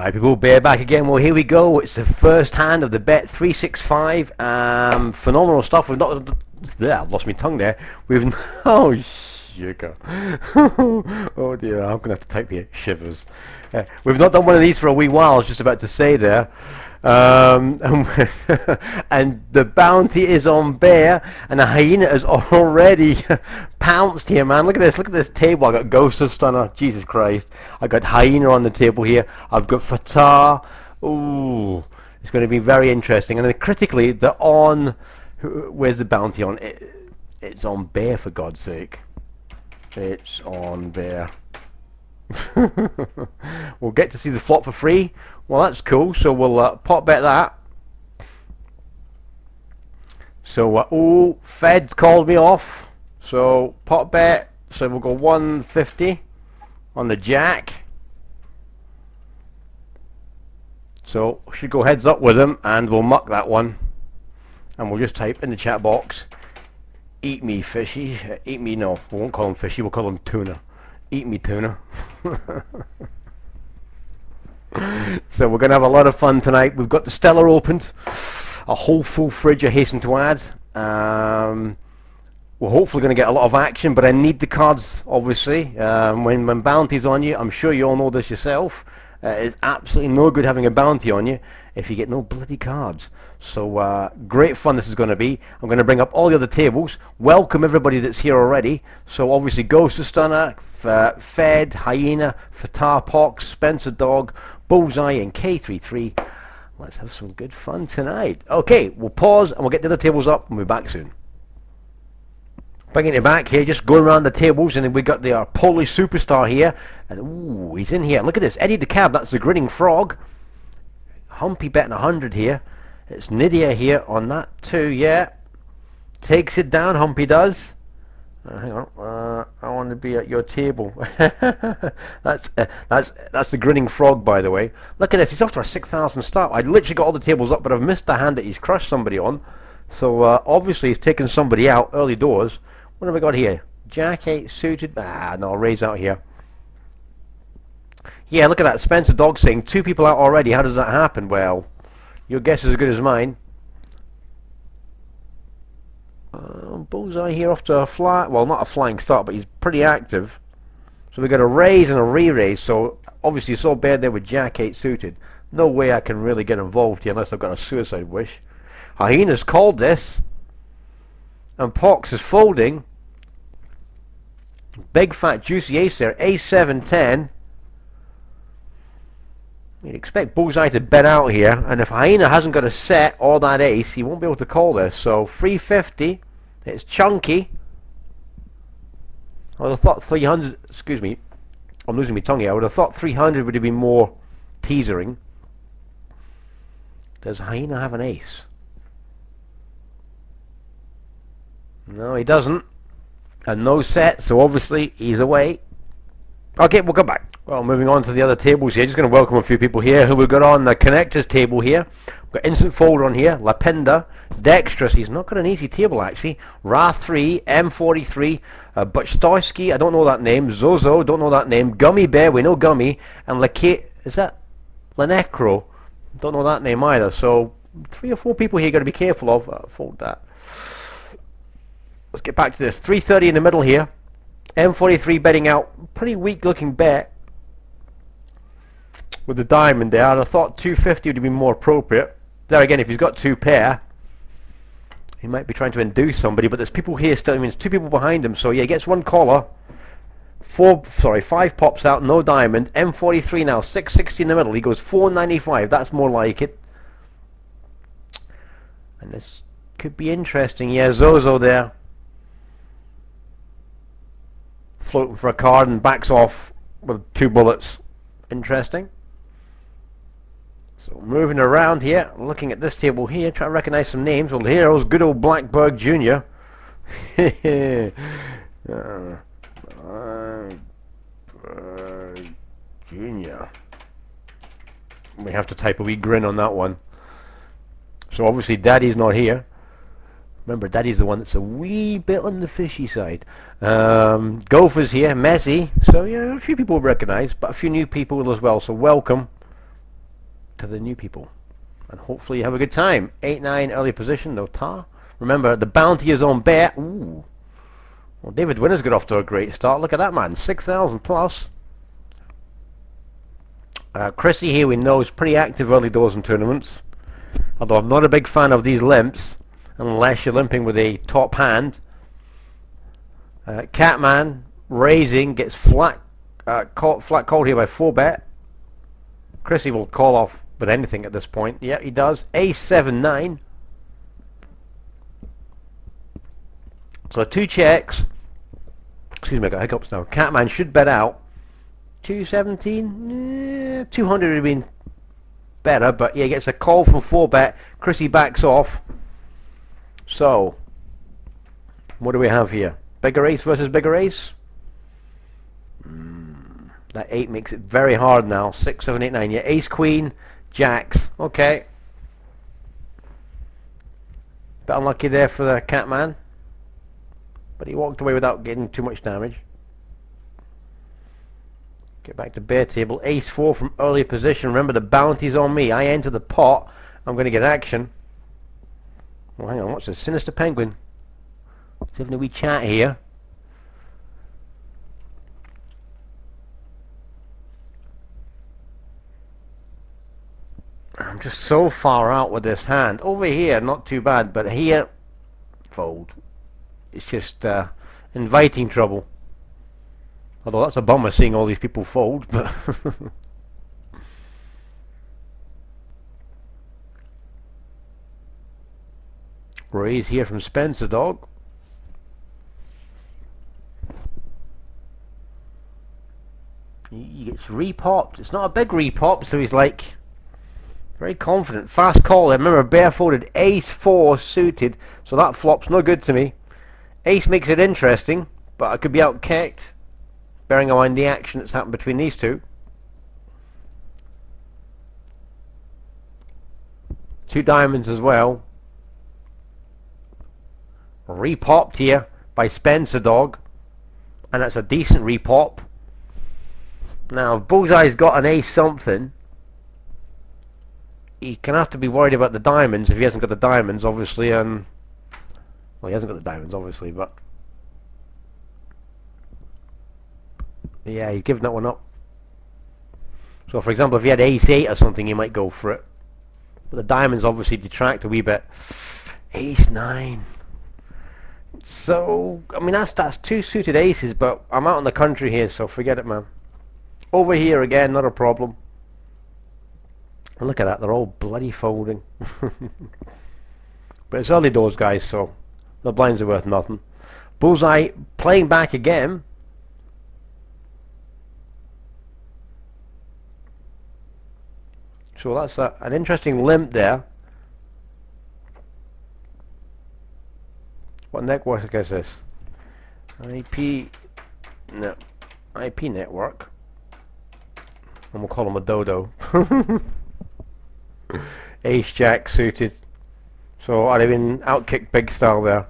Hi people, Bear back again. Well, here we go. It's the first hand of the Bet365. Phenomenal stuff. We've not... Yeah, I've lost my tongue there. We've... Oh, sugar. Oh dear, I'm going to have to type here. Shivers. We've not done one of these for a wee while, I was just about to say there. And the bounty is on Bear, and the hyena has already pounced here, man. Look at this table. I got Ghost of Stunner, Jesus Christ. I got hyena on the table here. I've got Fatah. Ooh, it's going to be very interesting. And then critically, the on, where's the bounty on? It's on Bear, for God's sake. It's on Bear. We'll get to see the flop for free. Well, that's cool. So we'll pot bet that. So oh, Fed's called me off. So pot bet. So we'll go 150 on the jack. So should go heads up with him, and we'll muck that one. And we'll just type in the chat box, "Eat me, fishy." Eat me. No, we won't call him fishy. We'll call him tuna. Eat me, tuna. So we're going to have a lot of fun tonight. We've got the Stellar opened, a whole full fridge, I hasten to add. We're hopefully going to get a lot of action, but I need the cards, obviously. When bounty's on you, I'm sure you all know this yourself, it's absolutely no good having a bounty on you if you get no bloody cards. So great fun this is going to be. I'm going to bring up all the other tables. Welcome everybody that's here already. So obviously Ghost of Stunner, Fed, Hyena, Fatah, Pox, Spencer Dog, Bullseye and K33. Let's have some good fun tonight. Okay, we'll pause and we'll get the other tables up and we'll be back soon. Bringing it back here, just going around the tables, and then we got the Polish superstar here, and ooh, he's in here. Look at this, Eddie the Cab, that's the grinning frog. Humpy betting 100 here. It's Nydia here on that too, yeah. Takes it down, Humpy does. Hang on, I want to be at your table. That's the grinning frog, by the way. Look at this, he's off to a 6,000 start. I literally got all the tables up, but I've missed the hand that he's crushed somebody on. So obviously he's taken somebody out early doors. What have we got here? Jack 8 suited. Ah, no, raise out here. Yeah, look at that. Spencer Dog saying 2 people out already. How does that happen? Well, your guess is as good as mine. Bullseye here off to a flat. Well, not a flying start, but he's pretty active. So we got a raise and a re-raise. So obviously you saw Bear there with Jack 8 suited. No way I can really get involved here unless I've got a suicide wish. Hyena's called this. And Pox is folding. Big fat juicy ace there. Ace 7 10. You'd expect Bullseye to bet out here, and if Hyena hasn't got a set or that ace, he won't be able to call this. So 350, it's chunky. I would have thought 300, excuse me, I'm losing my tongue here. I would have thought 300 would have been more teasering. Does Hyena have an ace? No, he doesn't. And no set, so obviously he's away. Okay, we'll come back. Well, moving on to the other tables here. Just going to welcome a few people here who we've got on the connectors table here. We've got Instant Folder on here, Lapenda, Dexterous. He's not got an easy table actually. Wrath 3, M43, Butchtoski, I don't know that name. Zozo, don't know that name. Gummy Bear, we know Gummy. And is that Lenecro? Don't know that name either. So 3 or 4 people here got to be careful of. Fold that. Let's get back to this. 330 in the middle here. M43 betting out. Pretty weak looking bet. With the diamond there. I thought 250 would be more appropriate. There again, if he's got 2 pair, he might be trying to induce somebody. But there's people here still. I mean, there's 2 people behind him. So yeah, he gets 1 collar. 5 pops out. No diamond. M43 now. 660 in the middle. He goes 495. That's more like it. And this could be interesting. Yeah, Zozo there. Floating for a card and backs off with 2 bullets. Interesting. So moving around here, looking at this table here, trying to recognize some names. Well, here's good old Blackberg Jr. Jr. We have to type a wee grin on that one. So obviously Daddy's not here. Remember, Daddy's the one that's a wee bit on the fishy side. Gopher's here, Messi. So, yeah, a few people will recognise, but a few new people as well. So, welcome. to the new people. And hopefully you have a good time. 8-9 early position, no tar. Remember, the bounty is on bet. Ooh. Well, David Winner's got off to a great start. Look at that, man. 6,000 plus. Chrissy here, we know, is pretty active early doors in tournaments. Although I'm not a big fan of these limps, unless you're limping with a top hand. Catman, raising, gets flat called here by 4-bet. Chrissy will call off with anything at this point. Yeah, he does. Ace 7-9. So 2 checks. Excuse me, I got hiccups now. Catman should bet out. 217. 200 would have been better, but yeah, he gets a call from 4-bet. Chrissy backs off. So, what do we have here? Bigger ace versus bigger ace? That 8 makes it very hard now. 6, 7, 8, 9. Yeah, ace, queen, jacks. Okay. Bit unlucky there for the Catman. But he walked away without getting too much damage. Get back to bare table. Ace 4 from early position. Remember, the bounty's on me. I enter the pot. I'm going to get action. Well, hang on. What's this? Sinister Penguin. Let's have a wee chat here. I'm just so far out with this hand. Over here, not too bad, but here, fold. It's just inviting trouble. Although that's a bummer seeing all these people fold, but raise here from Spencer Dog. He gets repopped. It's not a big repop, so he's like very confident. Fast call there. Remember, barefooted ace 4 suited, so that flop's no good to me. Ace makes it interesting, but I could be out kicked, bearing in mind the action that's happened between these two. 2 diamonds as well. Repopped here by Spencer Dog, and that's a decent repop. Now, if Bullseye's got an ace something, he can have to be worried about the diamonds if he hasn't got the diamonds, obviously. Well, he hasn't got the diamonds, obviously, but yeah, he's given that one up. So, for example, if he had ace 8 or something, he might go for it. But the diamonds obviously detract a wee bit. Ace 9. So, I mean, that's 2 suited aces, but I'm out in the country here, so forget it, man. Over here again, not a problem. And look at that, they're all bloody folding. But it's early doors, guys, so the blinds are worth nothing. Bullseye playing back again. So that's an interesting limp there. What network is this? IP network. And we'll call him a dodo. Ace Jack suited. So I'd have been outkicked big style there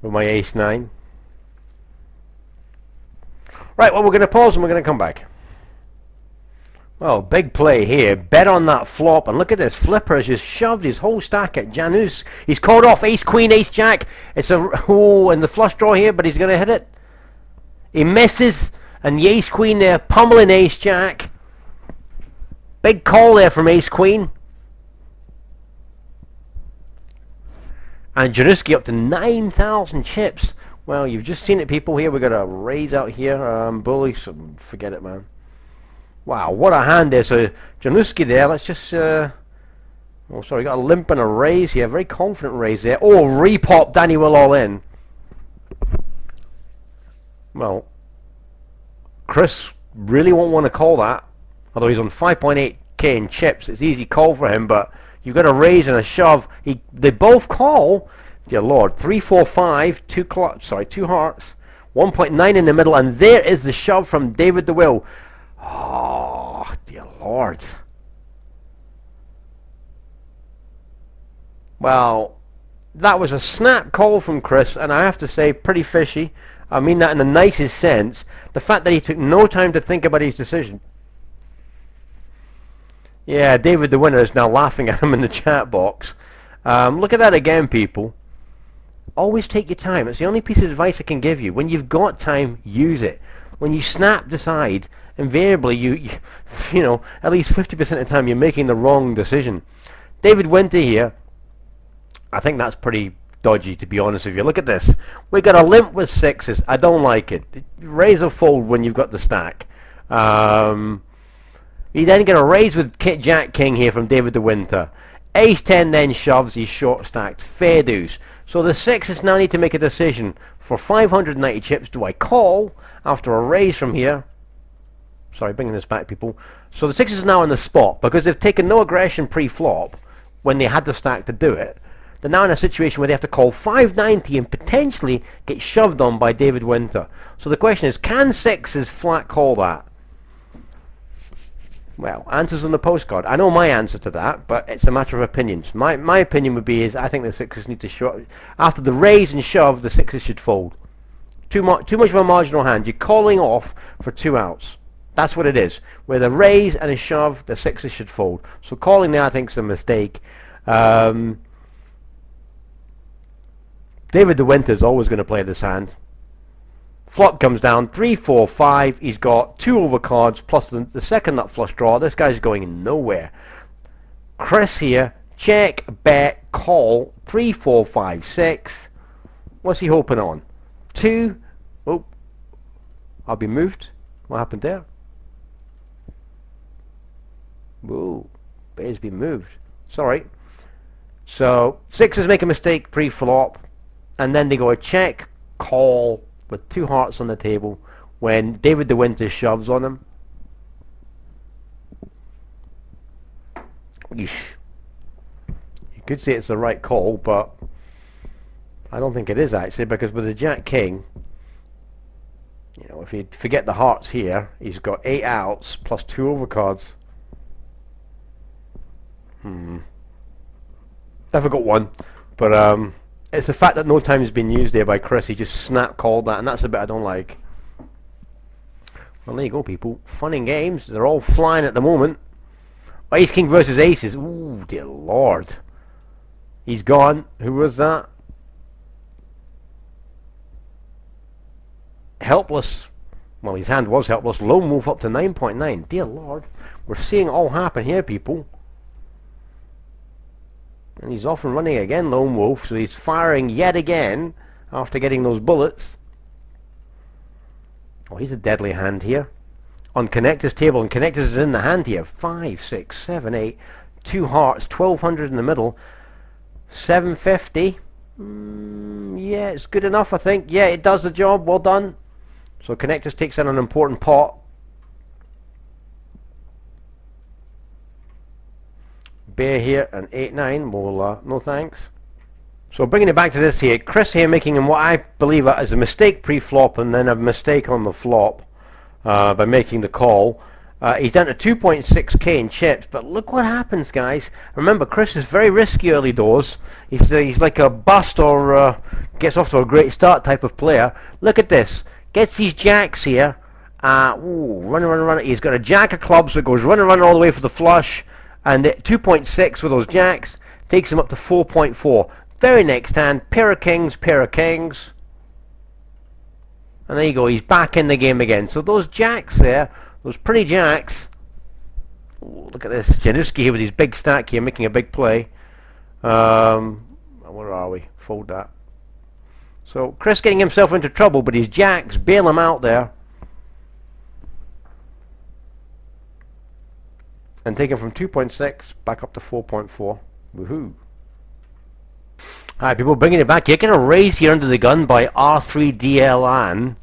with my ace 9. Right, well, we're going to pause and we're going to come back. Well, big play here. Bet on that flop, and look at this. Flipper has just shoved his whole stack at Janus. He's called off ace queen, ace jack. It's a and the flush draw here, but he's going to hit it. He misses, and the ace queen there pummeling ace jack. Big call there from ace queen. And Januski up to 9,000 chips. Well, you've just seen it, people. Here we've got a raise out here. Bully, so forget it, man. Wow, what a hand there. So Januski there. Let's just oh, sorry, got a limp and a raise here. Very confident raise there. Oh, repop. Danny Will all in. Well, Chris really won't want to call that. Although he's on 5.8k in chips, it's easy call for him. But you've got a raise and a shove. They both call. Dear Lord, 3, 4, 5, 2 hearts, 1.9 in the middle, and there is the shove from David the Will. Oh, dear Lord. Well, that was a snap call from Chris, and I have to say, pretty fishy. I mean that in the nicest sense. The fact that he took no time to think about his decision. Yeah, David the winner is now laughing at him in the chat box. Look at that again, people. Always take your time. It's the only piece of advice I can give you. When you've got time, use it. When you snap decide, invariably you know, at least 50% of the time you're making the wrong decision. David Winter here, I think that's pretty dodgy, to be honest with you. Look at this. We got a limp with sixes. I don't like it. Raise or fold when you've got the stack. You then get a raise with Jack King here from David de Winter. Ace 10 then shoves. He's short stacked. Fair dues. So the sixes now need to make a decision. For 590 chips, do I call after a raise from here? Sorry, bringing this back, people. So the sixes is now in the spot because they've taken no aggression pre-flop when they had the stack to do it. They're now in a situation where they have to call 590 and potentially get shoved on by David Winter. So the question is, can sixes flat call that? Well, answers on the postcard. I know my answer to that, but it's a matter of opinions. My opinion would be I think the sixes need to shove. After the raise and shove, the sixes should fold. Too much of a marginal hand. You're calling off for 2 outs. That's what it is. With a raise and a shove, the sixes should fold. So calling there, I think, is a mistake. David de Winter is always going to play this hand. Flop comes down, 3, 4, 5. He's got 2 overcards plus the second nut flush draw. This guy's going nowhere. Chris here, check, bet, call, 3, 4, 5, 6. What's he hoping on? 2. Oh, I'll be moved. What happened there? Whoa, bear's been moved. Sorry. So, sixes make a mistake pre-flop, and then they go a check, call, with 2 hearts on the table when David de Winter shoves on him. Yeesh. You could say it's the right call, but I don't think it is actually, because with the Jack King, you know, if you forget the hearts here, he's got 8 outs plus 2 overcards. I forgot 1, but it's the fact that no time has been used there by Chris. He just snap called that, and that's the bit I don't like. Well, there you go, people. Fun and games. They're all flying at the moment. Ace King versus aces. Ooh, dear Lord. He's gone. Who was that? Helpless. Well, his hand was helpless. Lone wolf up to 9.9. Dear Lord. We're seeing it all happen here, people. And he's off and running again, Lone Wolf, so he's firing yet again after getting those bullets. Oh, he's a deadly hand here. On Connector's table, and Connector's is in the hand here. 5, 6, 7, 8, 2 hearts, 1200 in the middle, 750. Yeah, it's good enough, I think. Yeah, it does the job, well done. So Connector's takes in an important pot. Bear here and 8-9. Well, no thanks. So bringing it back to this here, Chris here making what I believe is a mistake pre-flop and then a mistake on the flop by making the call. He's down to 2.6k in chips, but look what happens, guys. Remember, Chris is very risky early doors. He's like a bust or gets off to a great start type of player. Look at this. Gets these jacks here. Run. He's got a jack of clubs that goes run all the way for the flush. And 2.6 with those jacks takes him up to 4.4. Very next hand, pair of kings. And there you go, he's back in the game again. So those jacks there, those pretty jacks. Ooh, look at this, Januski here with his big stack here, making a big play. Where are we? Fold that. So Chris getting himself into trouble, but his jacks bail him out there. And take him from 2.6 back up to 4.4. Woohoo. Alright, people, bringing it back. You're going to raise here under the gun by R3DLN.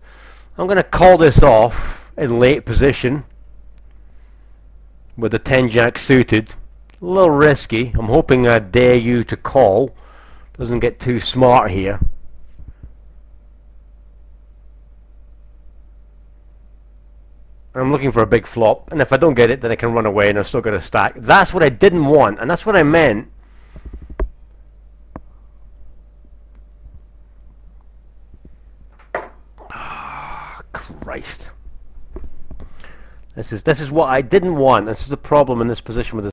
I'm going to call this off in late position with the 10 jack suited. A little risky. I'm hoping I dare you to call. Doesn't get too smart here. I'm looking for a big flop, and if I don't get it, then I can run away and I've still got a stack. That's what I didn't want, and that's what I meant. Ah, Christ. This is what I didn't want. This is the problem in this position with this.